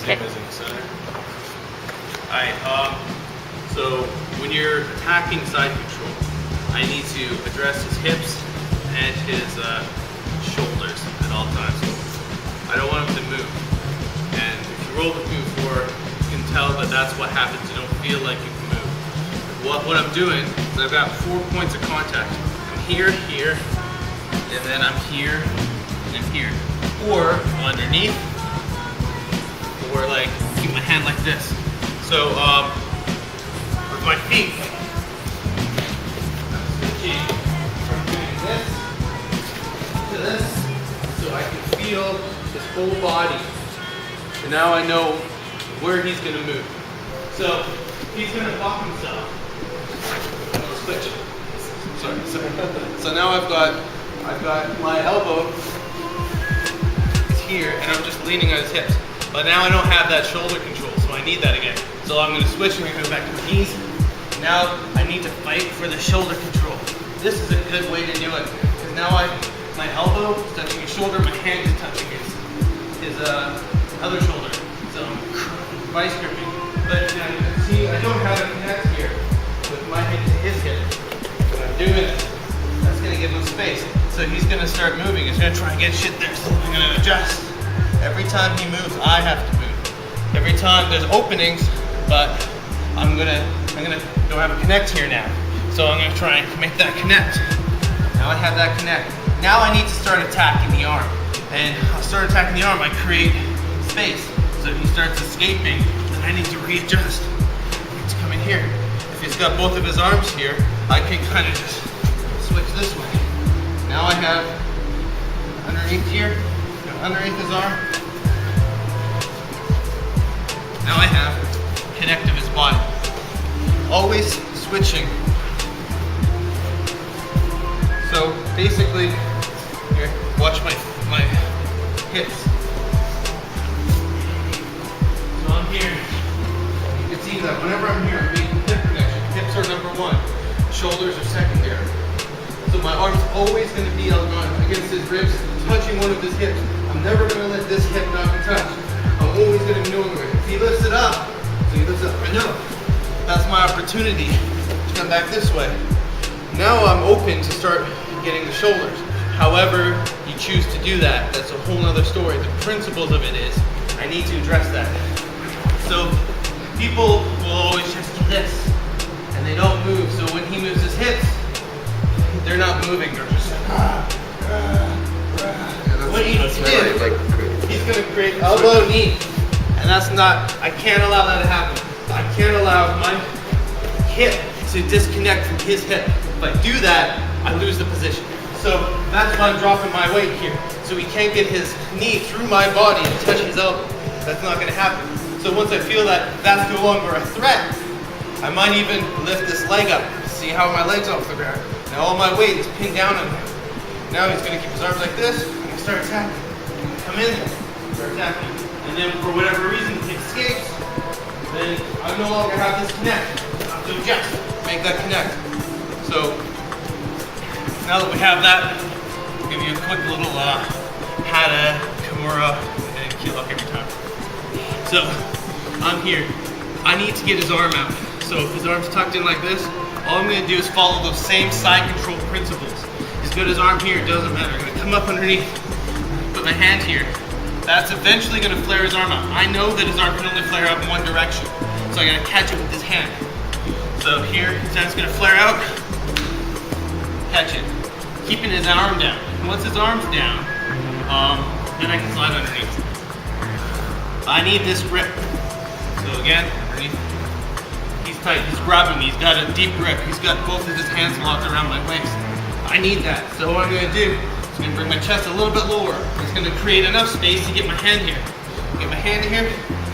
Same as in the center. Alright, so when you're attacking side control, I need to address his hips and his shoulders at all times. I don't want him to move. And if you roll with me before, you can tell that that's what happens. You don't feel like you can move. What I'm doing is I've got 4 points of contact. I'm here, here, and then I'm here, and here. Or underneath, or like keep my hand like this. So with my feet, I'm switching from doing this to this, so I can feel his whole body. And now I know where he's going to move. So he's going to block himself. I'm going to switch. Sorry. So now I've got my elbow here, and I'm just leaning on his hips. But now I don't have that shoulder control, so I need that again. So I'm going to switch and go back to my knees. Now I need to fight for the shoulder control. This is a good way to do it, because now my elbow is touching his shoulder, my hand is touching his other shoulder. So I'm vice gripping. But now you can see I don't have a connect here with my hip to his hip. When I'm doing it, that's going to give him space. So he's going to start moving. He's going to try and get shit there. So I'm going to adjust. Every time he moves, I have to move. Every time there's openings, but I'm gonna go have a connect here now. So I'm gonna try and make that connect. Now I have that connect. Now I need to start attacking the arm. And I'll start attacking the arm, I create space. So if he starts escaping, then I need to readjust. I need to come in here. If he's got both of his arms here, I can kind of just switch this way. Now I have underneath here, underneath his arm. Now I have connect of his body. Always switching. So basically, here, watch my hips. So I'm here. You can see that whenever I'm here, I'm making hip connection. Hips are number one. Shoulders are secondary. So my arm's always going to be against his ribs, touching one of his hips. I'm never going to let this hip not be touched. I'm always going to be knowing where. If he lifts it up, so he lifts it up, I know. That's my opportunity to come back this way. Now I'm open to start getting the shoulders. However you choose to do that, that's a whole other story. The principles of it is, I need to address that. So people will always just do this, and they don't move. So when he moves his hips, they're not moving, they're just what he needs to do, he's going to create elbow, knee. And that's not, I can't allow that to happen. I can't allow my hip to disconnect from his hip. If I do that, I lose the position. So that's why I'm dropping my weight here. So he can't get his knee through my body and touch his elbow. That's not going to happen. So once I feel that that's no longer a threat, I might even lift this leg up. See how my leg's off the ground. Now all my weight is pinned down on him. Now he's going to keep his arms like this. I'm going to start attacking. Come in, start attacking. And then for whatever reason he escapes, then I no longer have this connect. I have to adjust, make that connect. So now that we have that, I'll give you a quick little Hata, Kimura, and Key-Lock every time. So I'm here. I need to get his arm out. So if his arm's tucked in like this, all I'm going to do is follow those same side control principles. He's got his arm here, it doesn't matter. I'm going to come up underneath, put my hand here. That's eventually going to flare his arm out. I know that his arm can only flare out in one direction. So I'm going to catch it with his hand. So here, his hand's going to flare out, catch it. Keeping his arm down. And once his arm's down, then I can slide underneath. I need this grip. So again, underneath. He's tight, he's grabbing me, he's got a deep grip. He's got both of his hands locked around my waist. I need that. So what I'm going to do, I'm going to bring my chest a little bit lower. It's going to create enough space to get my hand here. Get my hand here,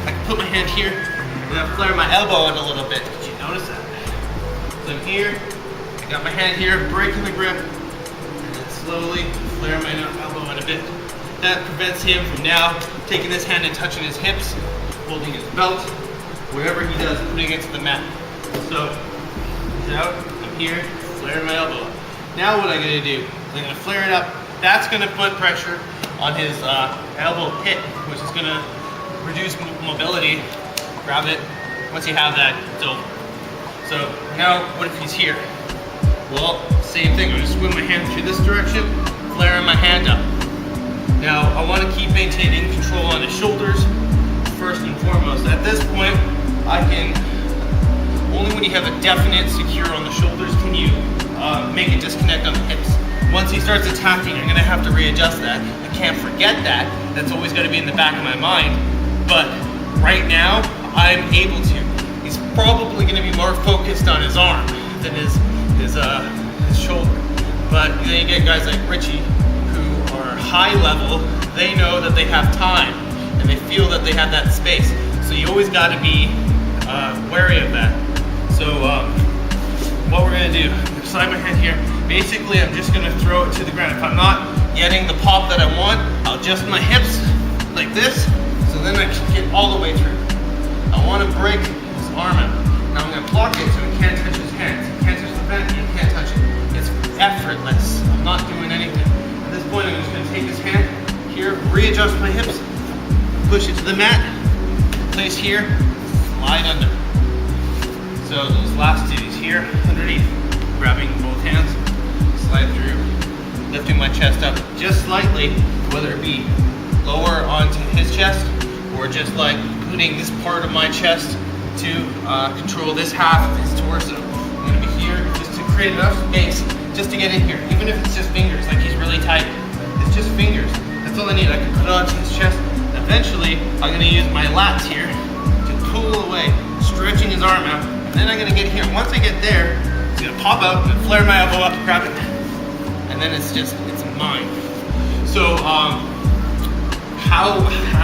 I can put my hand here, and then flare my elbow in a little bit. Did you notice that? So I'm here, I got my hand here, breaking the grip, and then slowly flare my elbow in a bit. That prevents him from now taking this hand and touching his hips, holding his belt, wherever he does, putting it to the mat. So he's out, I'm here, flaring my elbow up. Now what I'm going to do is I'm going to flare it up. That's going to put pressure on his elbow pit, which is going to reduce mobility, grab it. Once you have that, it's over. So now, what if he's here? Well, same thing. I'm gonna swim my hand through this direction, flaring my hand up. Now, I want to keep maintaining control on his shoulders first and foremost. At this point, I can, only when you have a definite secure on the shoulders can you make a disconnect on the hips. Once he starts attacking, I'm gonna have to readjust that. I can't forget that. That's always gonna be in the back of my mind. But right now, I'm able to. He's probably gonna be more focused on his arm than his shoulder. But then you get guys like Richie who are high level. They know that they have time and they feel that they have that space. So you always got to be wary of that. So what we're gonna do, slide my hand here. Basically, I'm just gonna throw it to the ground. If I'm not getting the pop that I want, I'll adjust my hips like this, so then I can get all the way through. I want to break his arm out. Now I'm gonna block it so he can't touch his hands. He can't touch the vent, he can't touch it. It's effortless. I'm not doing anything. At this point, I'm just gonna take his hand here, readjust my hips, push it to the mat, place here, slide under. So those last two, he's here underneath, grabbing both hands, slide through, lifting my chest up just slightly, whether it be lower onto his chest or just like putting this part of my chest to control this half of his torso. I'm gonna be here just to create enough space just to get in here, even if it's just fingers, like he's really tight. It's just fingers. That's all I need. I can put it onto his chest. Eventually, I'm gonna use my lats here to pull away, stretching his arm out. And then I'm gonna get here. Once I get there, it's gonna pop out and flare my elbow up, grab it. And then it's mine. So, how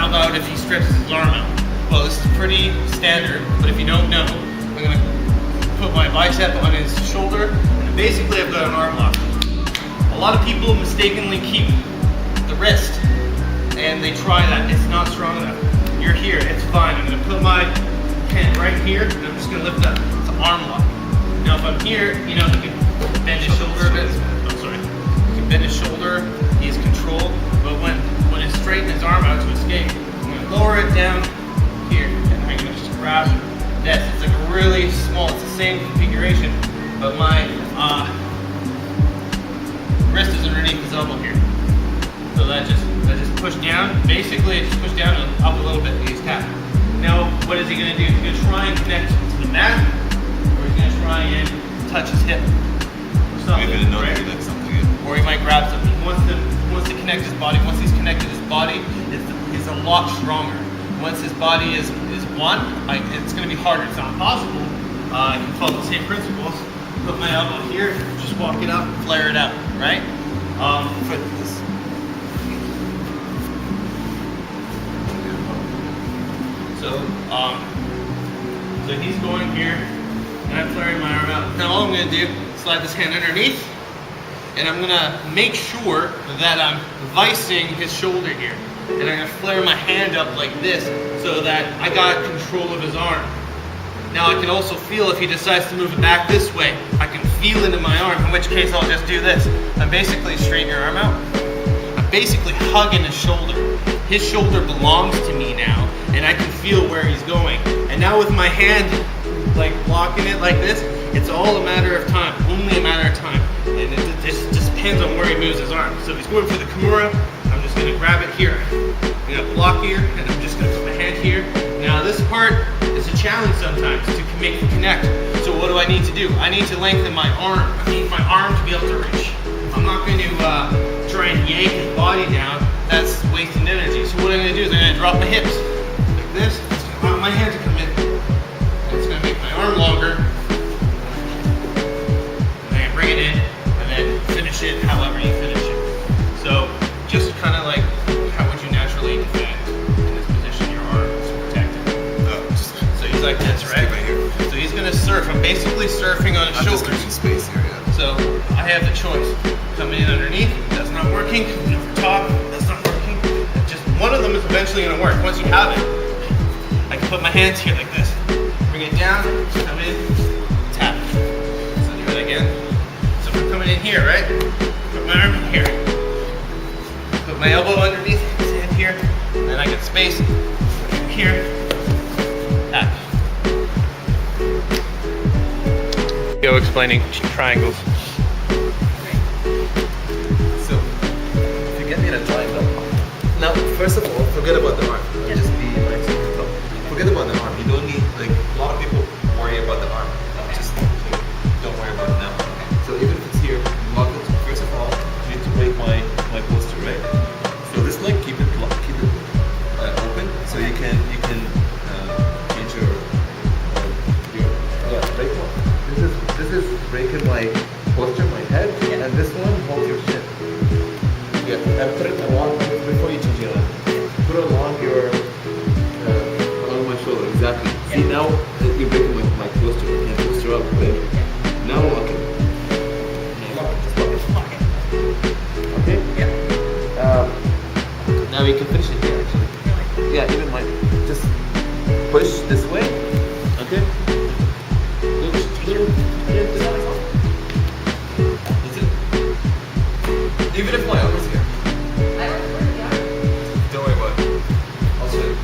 about if he stretches his arm out? Well, this is pretty standard, but if you don't know, I'm gonna put my bicep on his shoulder, and basically I've got an arm lock. A lot of people mistakenly keep the wrist, and they try that. It's not strong enough. You're here, it's fine. I'm gonna put my hand right here, and I'm just gonna lift up. It's an arm lock. Now if I'm here, you know, he can bend his shoulder a bit. Oh, sorry. He can bend his shoulder, he has control, but when it's straighten his arm out to escape, I'm gonna lower it down here, and I'm gonna just grab this. It's like a really small, it's the same configuration, but my wrist is underneath his elbow here. So that just push down. Basically, it just push down and up a little bit, and he's tapping. Now, what is he gonna do? He's gonna try and connect to the mat, or he's gonna try and touch his hip. Maybe to know that he let something in. Or he might grab something. He wants to connect his body. Once he's connected his body, it's a lot stronger. Once his body is one, it's going to be harder. It's not possible. I can follow the same principles. Put my elbow here, just walk it up, flare it out, right? For this. So he's going here, and I'm flaring my arm out. Now all I'm going to do is slide this hand underneath, and I'm going to make sure that I'm vicing his shoulder here. And I'm going to flare my hand up like this so that I got control of his arm. Now I can also feel if he decides to move it back this way, I can feel it in my arm, in which case I'll just do this. I'm basically straightening your arm out. I'm basically hugging his shoulder. His shoulder belongs to me now, and I can feel where he's going. And now with my hand like blocking it like this, it's all a matter of time, only a matter of time. And it just depends on where he moves his arm. So if he's going for the Kimura, I'm just gonna grab it here. I'm gonna block here, and I'm just gonna put my hand here. Now this part is a challenge sometimes to make the connect. So what do I need to do? I need to lengthen my arm. I need my arm to be able to reach. I'm not going to try and yank his body down. That's wasting energy. So what I'm gonna do is I'm gonna drop my hips like this. It's gonna allow my hand to come in. It's gonna make my arm longer. And then I bring it in, and then finish it however you finish it. So just kind of like, how would you naturally defend in this position? Your arm is protected. So he's like this, right? So he's gonna surf. I'm basically surfing on his shoulders. Just space here, yeah. So I have the choice. Coming in underneath, that's not working. Coming over top, that's not working. Just one of them is eventually gonna work. Once you have it, I can put my hands here like this. Bring it down, come in, tap. So do it again. So if I'm coming in here, right? Put my arm in here. Put my elbow underneath his hand here. And then I get space here, tap. Go explaining triangles. So, if you get me in a triangle, now first of all, forget about the arm. Just be nice and control. Forget about the arm. You don't need, like, a lot of people worry about the arm. Just don't worry about it now. So even if it's here, lock it. First of all, you need to break my poster, right? So this leg, keep it open, so you can change your break one. This is breaking my posture, my head, and this one holds your shin. Yeah, and put it along before you change your leg. Put it along your along my shoulder, exactly. See now you're breaking my posture. You can posture up, right? Now lock it. Just lock it. Okay? Yeah. Now we can finish it here actually. Yeah, even like just push this way. Okay? Even if my arm is here. Don't worry about it. I'll show you.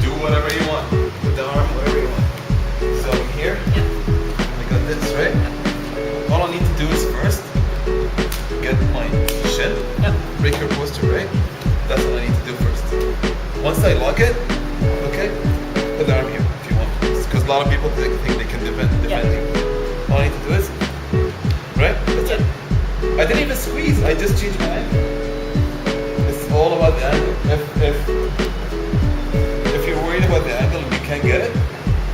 Do whatever you want. With the arm, whatever you want. So I'm here. I got this, right? All I need to do is first get my shin. Break your posture, right? That's what I need to do first. Once I lock it, okay, put the arm here if you want. Because a lot of people think they can defend you. All I need to do is, right? That's it. I didn't even squeeze. I just changed my angle. It's all about the angle. If you're worried about the angle and you can't get it,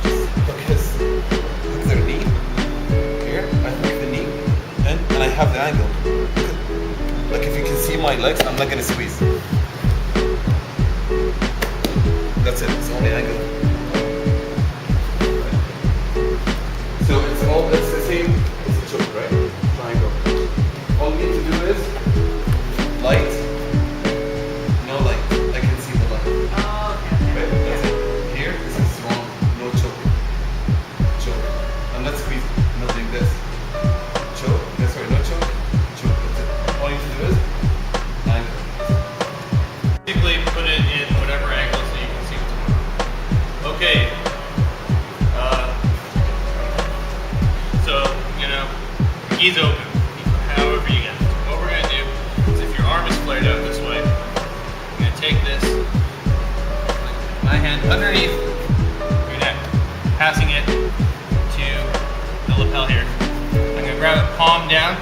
just look at their knee. Here, I hook the knee, and I have the angle. Like if you can see my legs, I'm not gonna squeeze. That's it. It's only angle. So it's the same. It's a choke, right? Triangle. All you need to do is light, no light. I can see the light. Oh, okay. Right? That's it. Here, this is wrong. No choke. Choke. And let's squeeze. Nothing this. Choke. That's right. No choke. Choke. That's it. All you need to do is angle. Basically put it in whatever angle so you can see what's going on. Okay. So, he's open. However you get it. What we're going to do is if your arm is flared out this way, I'm going to take this, my hand underneath your neck, passing it to the lapel here. I'm going to grab it palm down,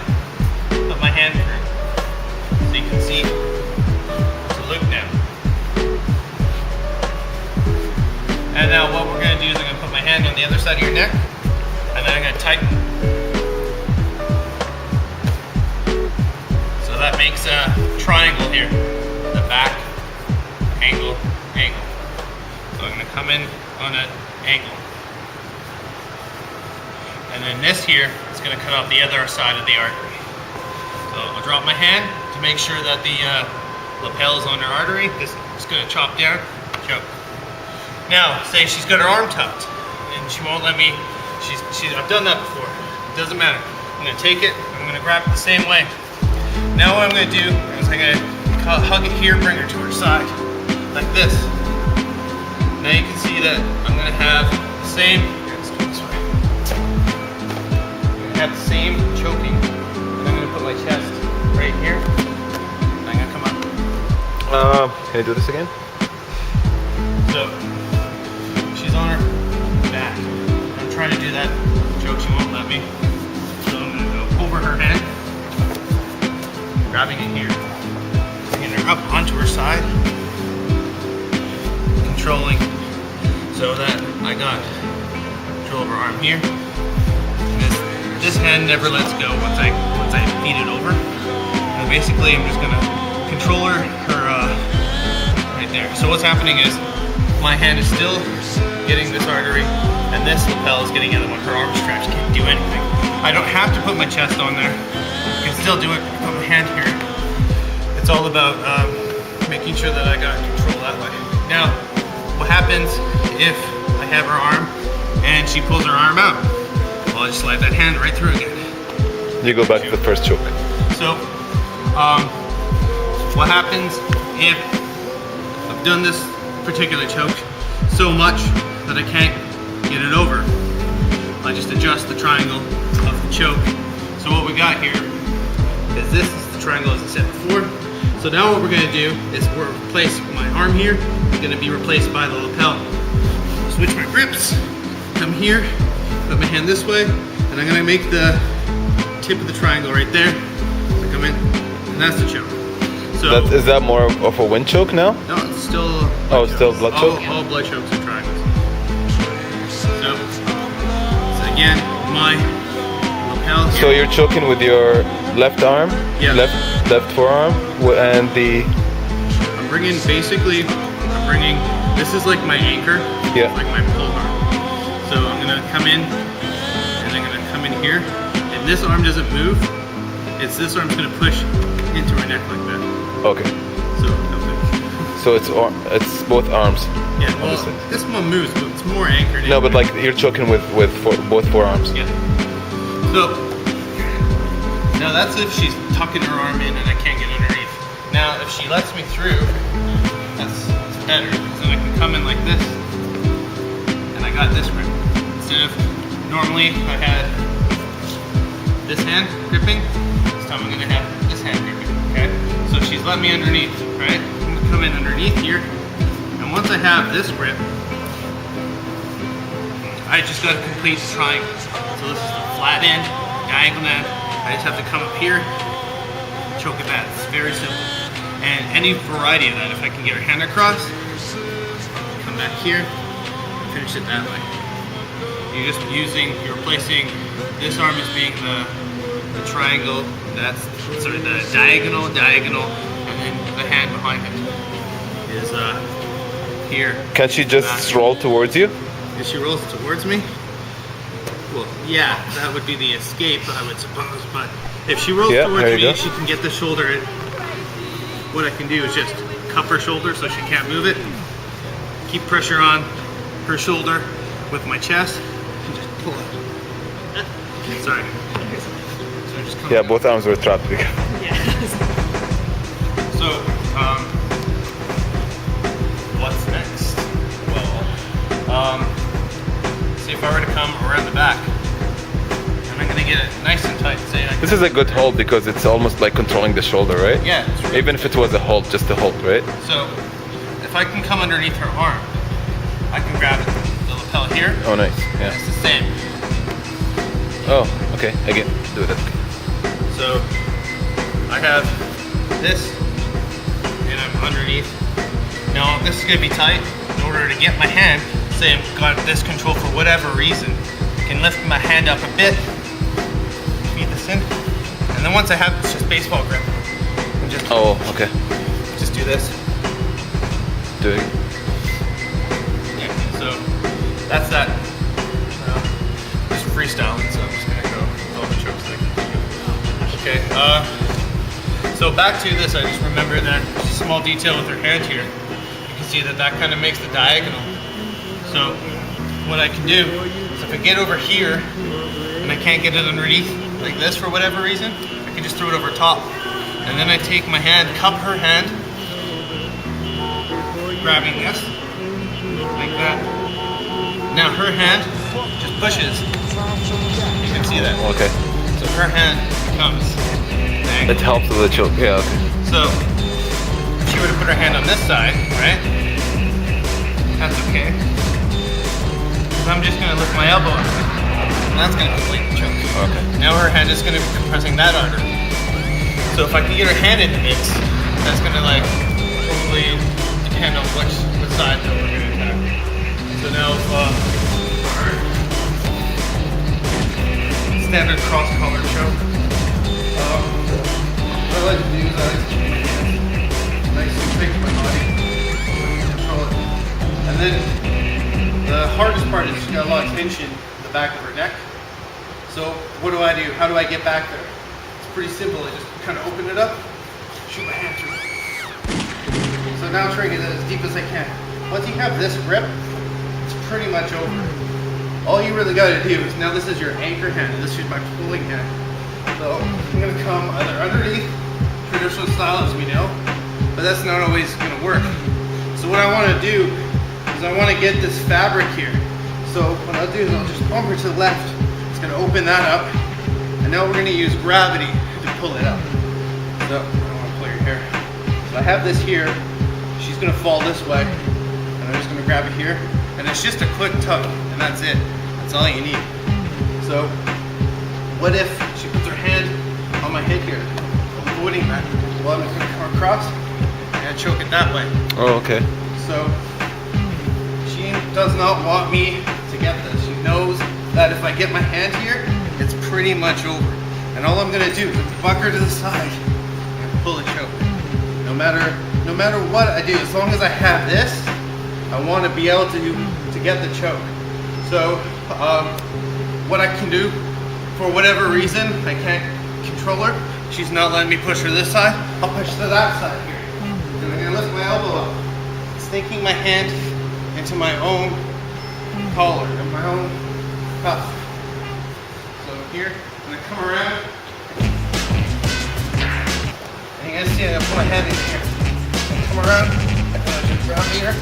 put my hand through so you can see the loop now. And now what we're going to do is I'm going to put my hand on the other side of your neck, and then I'm going to tighten. So that makes a triangle here. The back, angle, angle. So I'm going to come in on an angle. And then this here is going to cut off the other side of the artery. So I'll drop my hand to make sure that the lapel is on her artery. This is going to chop down, choke. Now, say she's got her arm tucked and she won't let me. I've done that before. It doesn't matter. I'm going to take it. I'm going to grab it the same way. Now what I'm going to do is I'm going to hug it here, bring her to her side, like this. Now you can see that I'm going to have the same. Let's do it this way. I'm going to have the same choking. And I'm going to put my chest right here. And I'm going to come up. Can you do this again? So she's on her back. I'm trying to do that joke, she won't let me. So I'm going to go over her head, grabbing it here, bringing her up onto her side, controlling so that I got control of her arm here. And this hand never lets go once I feed it over. And basically I'm just going to control her right there. So what's happening is my hand is still getting this artery, and this lapel is getting the other one. Her arm stretched, can't do anything. I don't have to put my chest on there. I can still do it. Put my hand here. It's all about making sure that I got control that way. Now, what happens if I have her arm and she pulls her arm out? Well, I just slide that hand right through again. You go back to the first choke. So, what happens if I've done this particular choke so much that I can't get it over. I just adjust the triangle of the choke. So what we got here is this is the triangle as I said before. So now what we're gonna do is we're replace my arm here, it's gonna be replaced by the lapel. Switch my grips, come here, put my hand this way, and I'm gonna make the tip of the triangle right there. So come in, and that's the choke. So Is that more of a wind choke now? no, it's still Oh, it's still blood choke? All blood chokes are triangles. So again, my lapel here. So you're choking with your left arm, Yeah. left forearm, and the I'm bringing this is like my anchor, Yeah. like my pull arm. So I'm gonna come in and I'm gonna come in here, and this arm doesn't move. It's this arm's gonna push into my neck like that. okay. So come in. So it's both arms. Yeah, well, Obviously. this one moves, but it's more anchored. No, in but there. like you're choking with both forearms. Yeah. So now that's if she's tucking her arm in and I can't get underneath. Now if she lets me through, that's better. Because then I can come in like this, and I got this grip. Instead of normally I had this hand gripping, this time I'm gonna have this hand gripping. Okay. So she's let me underneath, right? I'm gonna come in underneath here, and once I have this grip, I just got to complete the triangle. So this is the flat end, diagonal end. I just have to come up here, choke it back. It's very simple. And any variety of that, if I can get her hand across, come back here, finish it that way. You're just you're replacing this arm as being the triangle, the diagonal, and then the hand behind it is here. Can she just roll towards you? If she rolls towards me, well, yeah, that would be the escape, I would suppose. But if she rolls Yeah, towards there you me, go. she can get the shoulder in. What I can do is just cup her shoulder so she can't move it. Keep pressure on her shoulder with my chest, and just pull it. Sorry. So just come Yeah, both arms were trapped. So, what's next? Well, see if I were to come around the back, and I'm gonna get it nice and tight. Say This is a good hold because it's almost like controlling the shoulder, right? Yeah. It's really Even if it was a hold, just a hold, right? So, if I can come underneath her arm, I can grab it, the lapel here. Oh, nice. Yeah. It's the same. Oh, okay. Again, do that. So, I have this, and I'm underneath. Now, this is gonna be tight. In order to get my hand, say I've got this control for whatever reason, I can lift my hand up a bit, feed this in, and then once I have it's just baseball grip, and just Okay. just do this. Do it. Yeah. So that's that. Just freestyling, so I'm just gonna go with all the tricks that I can think of. Okay. So back to this, I just remember that small detail with her hand here. You can see that kind of makes the diagonal. So what I can do is if I get over here and I can't get it underneath like this for whatever reason, I can just throw it over top. And then I take my hand, cup her hand, grabbing this, like that. Now her hand just pushes. You can see that. Okay. So her hand becomes the It helps with the choke. Yeah, okay. So if she were to put her hand on this side, right? That's okay. So I'm just gonna lift my elbow up, and that's gonna complete the choke. Okay. Now her hand is gonna be compressing that artery. So if I can get her hand in the mix, that's gonna like probably depend on which side that we're gonna attack. So now standard cross collar choke. What I like to do is I like to keep my hand nice and big to my body. Control it. And then the hardest part is she's got a lot of tension in the back of her neck. So what do? How do I get back there? It's pretty simple. I just kind of open it up, shoot my hand through. So now I'm trying to get it as deep as I can. Once you have this grip, it's pretty much over. All you really got to do is, now this is your anchor hand, and this is my pulling hand. So I'm going to come either underneath, traditional style as we know, but that's not always going to work. So what I want to do is I want to get this fabric here. So what I'll do is I'll just bump her to the left. It's going to open that up. And now we're going to use gravity to pull it up. So I don't want to pull your hair. So I have this here. She's going to fall this way. And I'm just going to grab it here. And it's just a quick tug. And that's it. That's all you need. So what if she puts her hand on my head here, avoiding that? Well, I'm just going to come across and choke it that way. Oh, okay. So she does not want me to get this. She knows that if I get my hand here, it's pretty much over. And all I'm going to do is buck her to the side and pull the choke. No matter what I do, as long as I have this, I want to be able to get the choke. So what I can do, for whatever reason, I can't control her. She's not letting me push her this side. I'll push to that side here. And I'm going to lift my elbow up, sticking my hand into my own collar and my own cuff. So here, I'm going to come around. And you guys see I put my hand in here. So come around, I'm going to just grab here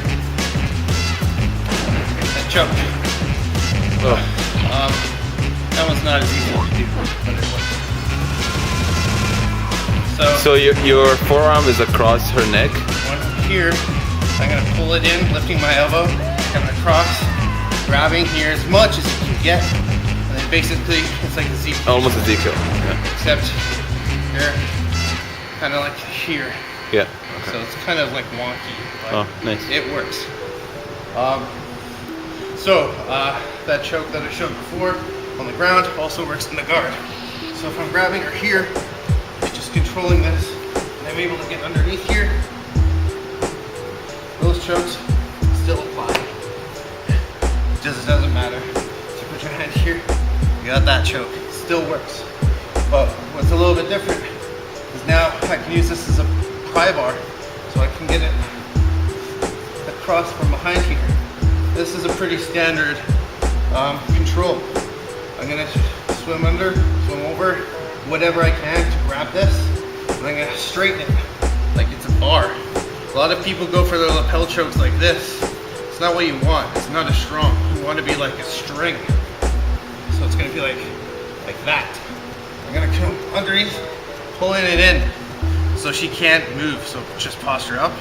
and choke. Oh. That one's not as easy to do, but it works. So your forearm is across her neck? One here, I'm going to pull it in, lifting my elbow, coming across, grabbing here as much as you can get, and then basically it's like a Z. Almost a decal. Yeah. Except you're kind of like here. Yeah. Okay. So it's kind of like wonky, but Oh, nice. it works. That choke that I showed before on the ground also works in the guard. So if I'm grabbing her here, just controlling this, and I'm able to get underneath here, those chokes still apply. It just doesn't matter. So you put your hand here, you got that choke. It still works. But what's a little bit different is now I can use this as a pry bar, so I can get it across from behind here. This is a pretty standard control. I'm gonna swim under, swim over, whatever I can to grab this, and I'm gonna straighten it like it's a bar. A lot of people go for their lapel chokes like this. It's not what you want. It's not as strong. You want to be like a string. So it's gonna be like that. I'm gonna come underneath, pulling it in so she can't move. So just posture up.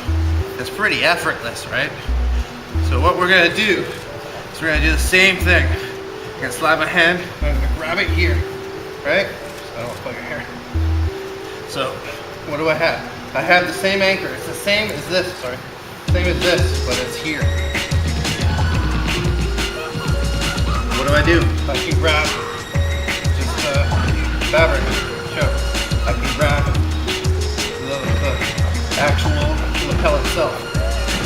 It's pretty effortless, right? So what we're gonna do is we're gonna do the same thing. I'm gonna slide my hand, and I'm gonna grab it here, right? So I don't pull your hair. So what do I have? I have the same anchor. It's the same as this, sorry. Same as this, but it's here. What do I do? I can grab just fabric, choke. I can grab the actual lapel itself,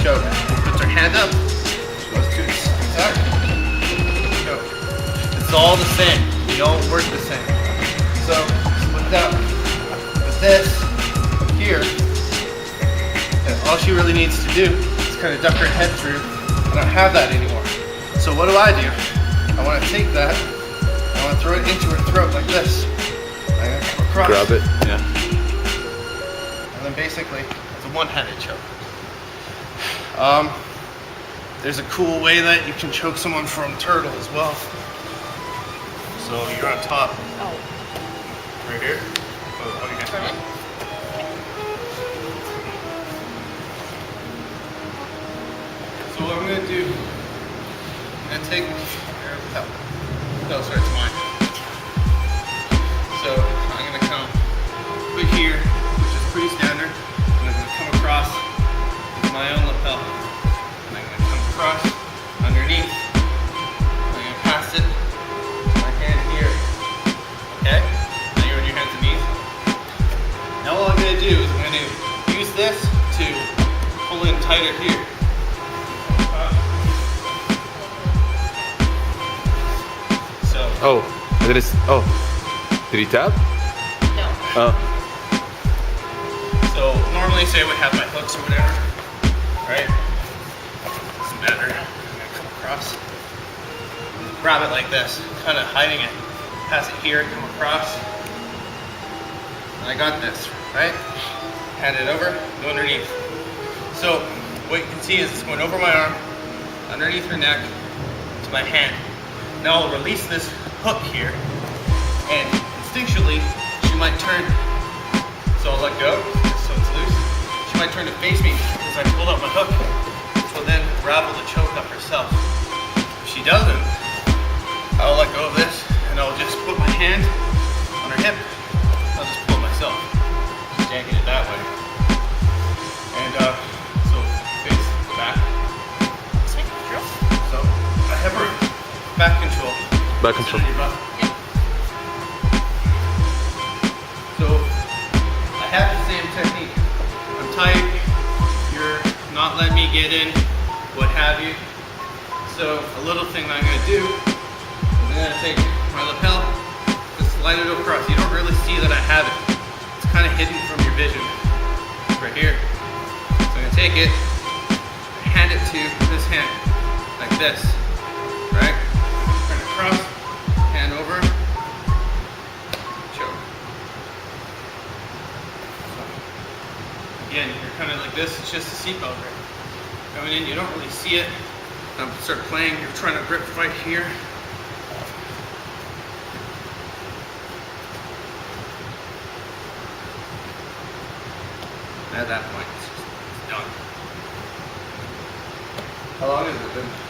choke. Puts her hand up, goes to attack, choke. It's all the same. They all work the same. So with this here, and all she really needs to do is kind of duck her head through. I don't have that anymore. So what do? I want to take that, I want to throw it into her throat like this. I'm going to come across. Grab it, yeah. And then basically, it's a one-handed choke. There's a cool way that you can choke someone from turtle as well. So you're on top. Oh. Right here. Oh, you got that? So what I'm going to do, I'm going to take no, sorry, it's mine. So I'm going to come right here, which is pretty standard, and I'm going to come across with my own lapel. And I'm going to come across underneath. I'm going to pass it to my hand here. Okay? Now you're on your hands and knees. Now all I'm going to do is I'm going to use this to pull in tighter here. Oh, did he tap? No. Oh. So normally say I would have my hooks or whatever, right? Doesn't matter. I'm gonna come across, grab it like this, kind of hiding it, pass it here, come across, and I got this, right? Hand it over, go underneath. So what you can see is it's going over my arm, underneath her neck, to my hand. Now I'll release this hook here, and instinctually, she might turn. So I'll let go, so it's loose. She might turn to face me as I pull out my hook, which will then ravel the choke up herself. If she doesn't, I'll let go of this, and I'll just put my hand on her hip. I'll just pull it myself, just yanking it that way. And so face, back. So I have her back control. Back control. Sit on your butt. So I have the same technique. I'm tight, you're not letting me get in, what have you. So a little thing that I'm gonna do is I'm gonna take my lapel, just slide it across. You don't really see that I have it. It's kind of hidden from your vision. It's right here. So I'm gonna take it, hand it to this hand, like this, right? Turn it across, hand over, choke. Again, you're kind of like this, it's just a seatbelt right? Coming in, you don't really see it. Start playing, you're trying to grip right here. At that point, it's just done. How long has it been?